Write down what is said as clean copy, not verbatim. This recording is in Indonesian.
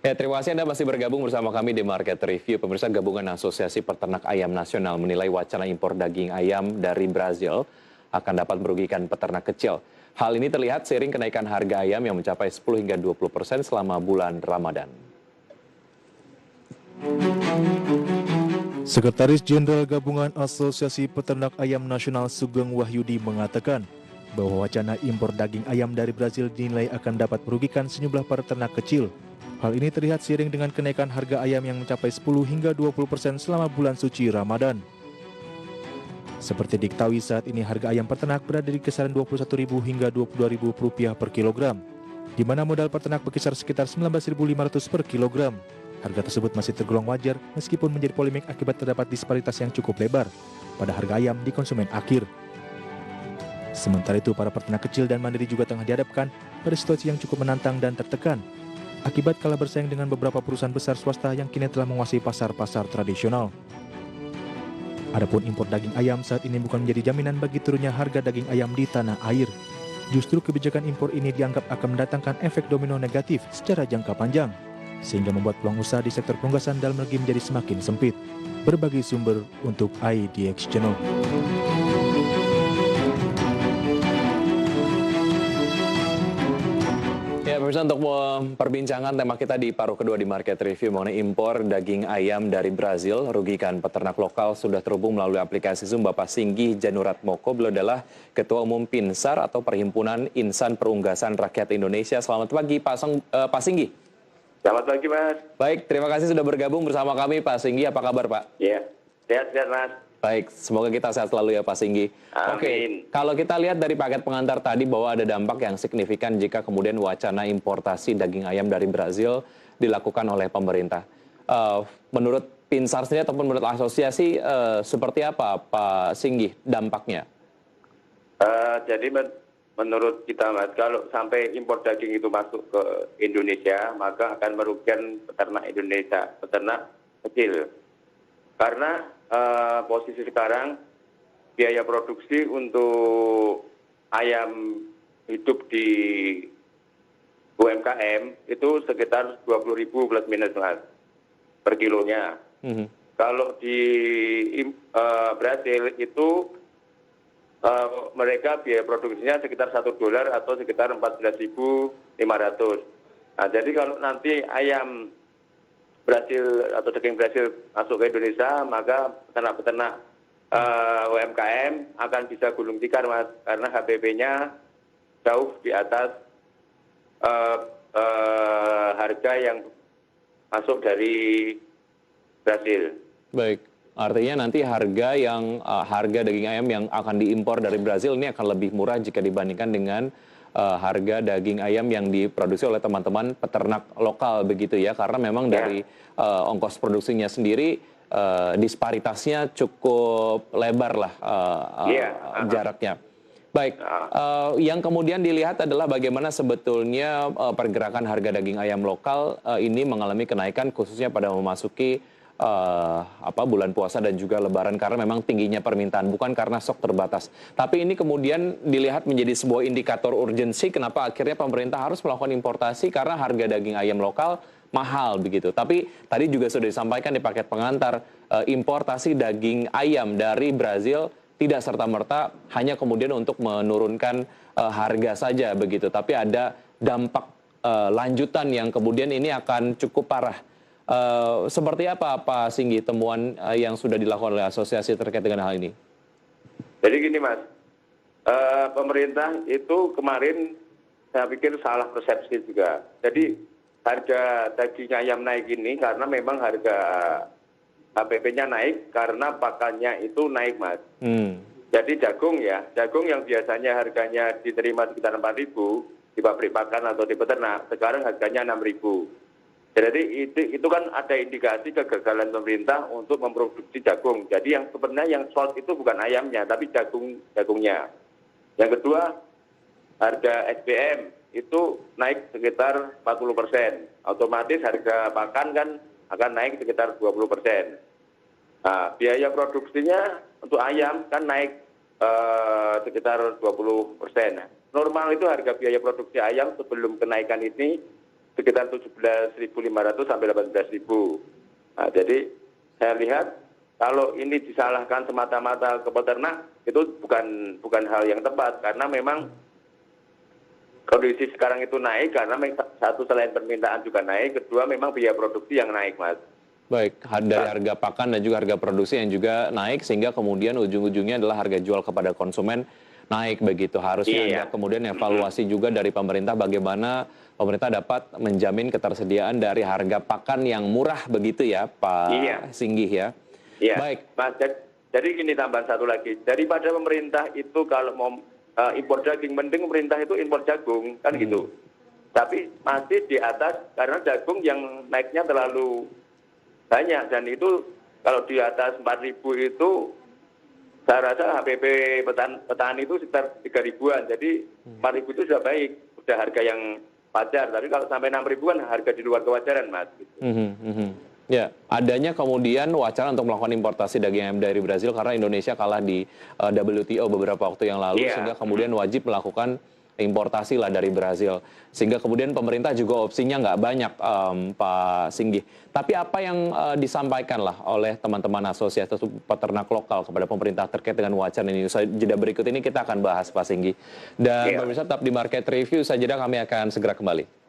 Ya, terima kasih Anda masih bergabung bersama kami di Market Review. Pemirsa, Gabungan Asosiasi Peternak Ayam Nasional menilai wacana impor daging ayam dari Brazil akan dapat merugikan peternak kecil. Hal ini terlihat seiring kenaikan harga ayam yang mencapai 10 hingga 20% selama bulan Ramadan. Sekretaris Jenderal Gabungan Asosiasi Peternak Ayam Nasional Sugeng Wahyudi mengatakan bahwa wacana impor daging ayam dari Brazil dinilai akan dapat merugikan sejumlah peternak kecil. Hal ini terlihat seiring dengan kenaikan harga ayam yang mencapai 10 hingga 20% selama bulan suci Ramadan. Seperti diketahui saat ini harga ayam peternak berada di kisaran Rp21.000 hingga Rp22.000 per kilogram, di mana modal peternak berkisar sekitar Rp19.500 per kilogram. Harga tersebut masih tergolong wajar meskipun menjadi polemik akibat terdapat disparitas yang cukup lebar pada harga ayam di konsumen akhir. Sementara itu, para peternak kecil dan mandiri juga tengah dihadapkan pada situasi yang cukup menantang dan tertekan akibat kalah bersaing dengan beberapa perusahaan besar swasta yang kini telah menguasai pasar-pasar tradisional. Adapun impor daging ayam saat ini bukan menjadi jaminan bagi turunnya harga daging ayam di tanah air. Justru kebijakan impor ini dianggap akan mendatangkan efek domino negatif secara jangka panjang, sehingga membuat peluang usaha di sektor penugasan dalam negeri menjadi semakin sempit. Berbagai sumber untuk IDX Channel. Ya, pemirsa, untuk perbincangan tema kita di paruh kedua di Market Review mengenai impor daging ayam dari Brazil, rugikan peternak lokal, sudah terhubung melalui aplikasi Zoom Bapak Singgih Janurat Moko. Beliau adalah Ketua Umum Pinsar atau Perhimpunan Insan Perunggasan Rakyat Indonesia. Selamat pagi, Pak Singgih. Selamat pagi, Mas. Baik, terima kasih sudah bergabung bersama kami, Pak Singgih. Apa kabar, Pak? Iya, sehat-sehat, Mas. Baik, semoga kita sehat selalu ya Pak Singgih. Amin. Oke, kalau kita lihat dari paket pengantar tadi bahwa ada dampak yang signifikan jika kemudian wacana importasi daging ayam dari Brazil dilakukan oleh pemerintah. Menurut Pinsar sendiri ataupun menurut asosiasi, seperti apa Pak Singgih dampaknya? Jadi menurut kita, Mas, kalau sampai impor daging itu masuk ke Indonesia, maka akan merugikan peternak Indonesia, peternak kecil. Karena posisi sekarang biaya produksi untuk ayam hidup di UMKM itu sekitar 20.000 plus minus, Mas, per kilonya. Kalau di Brasil itu mereka biaya produksinya sekitar $1 atau sekitar 14.500. Nah, jadi kalau nanti ayam Brasil atau daging Brasil masuk ke Indonesia, maka peternak-peternak UMKM akan bisa gulung tikar, Mas, karena HPP-nya jauh di atas harga yang masuk dari Brasil. Baik, artinya nanti harga daging ayam yang akan diimpor dari Brazil ini akan lebih murah jika dibandingkan dengan harga daging ayam yang diproduksi oleh teman-teman peternak lokal begitu ya, karena memang dari ongkos produksinya sendiri disparitasnya cukup lebar lah jaraknya. Baik, yang kemudian dilihat adalah bagaimana sebetulnya pergerakan harga daging ayam lokal ini mengalami kenaikan khususnya pada memasuki bulan puasa dan juga lebaran karena memang tingginya permintaan, bukan karena stok terbatas. Tapi ini kemudian dilihat menjadi sebuah indikator urgensi kenapa akhirnya pemerintah harus melakukan importasi karena harga daging ayam lokal mahal begitu. Tapi tadi juga sudah disampaikan di paket pengantar, importasi daging ayam dari Brazil tidak serta-merta hanya kemudian untuk menurunkan harga saja begitu, tapi ada dampak lanjutan yang kemudian ini akan cukup parah. Seperti apa Pak Singgih temuan yang sudah dilakukan oleh asosiasi terkait dengan hal ini? Jadi gini, Mas, pemerintah itu kemarin saya pikir salah persepsi juga. Jadi harga daging ayam naik ini karena memang harga HPP-nya naik karena pakannya itu naik, Mas. Jadi jagung yang biasanya harganya diterima sekitar 4.000 di pabrik pakan atau di peternak, sekarang harganya 6.000. Jadi itu kan ada indikasi kegagalan pemerintah untuk memproduksi jagung. Jadi yang sebenarnya yang short itu bukan ayamnya, tapi jagungnya. Yang kedua, harga SPM itu naik sekitar 40%. Otomatis harga pakan kan akan naik sekitar 20%. Nah, biaya produksinya untuk ayam kan naik sekitar 20%. Normal itu harga biaya produksi ayam sebelum kenaikan ini sekitar 17.500 sampai 18.000. Nah, jadi saya lihat kalau ini disalahkan semata-mata ke peternak itu bukan hal yang tepat, karena memang kondisi sekarang itu naik karena satu, selain permintaan juga naik, kedua memang biaya produksi yang naik, Mas. Baik, dari harga pakan dan juga harga produksi yang juga naik, sehingga kemudian ujung-ujungnya adalah harga jual kepada konsumen naik begitu. Harusnya ada kemudian evaluasi juga dari pemerintah bagaimana pemerintah dapat menjamin ketersediaan dari harga pakan yang murah begitu ya, Pak Singgih ya. Iya, Baik. Mas, jadi gini, tambahan satu lagi. Daripada pemerintah itu kalau mau impor daging, mending pemerintah itu impor jagung, kan gitu. Tapi masih di atas, karena jagung yang naiknya terlalu banyak, dan itu kalau di atas 4.000 itu saya rasa HPP petani itu sekitar 3.000-an. Jadi 4.000 itu sudah baik, sudah harga yang wajar. Tapi kalau sampai 6.000-an harga di luar kewajaran, Mas. Gitu. Ya, adanya kemudian wacana untuk melakukan importasi daging ayam dari Brazil karena Indonesia kalah di WTO beberapa waktu yang lalu, sehingga kemudian wajib melakukan importasi lah dari Brazil. Sehingga kemudian pemerintah juga opsinya nggak banyak, Pak Singgih. Tapi apa yang disampaikan lah oleh teman-teman asosiasi peternak lokal kepada pemerintah terkait dengan wacana ini? Jeda berikut ini kita akan bahas, Pak Singgih. Dan pemirsa tetap di Market Review, saja kami akan segera kembali.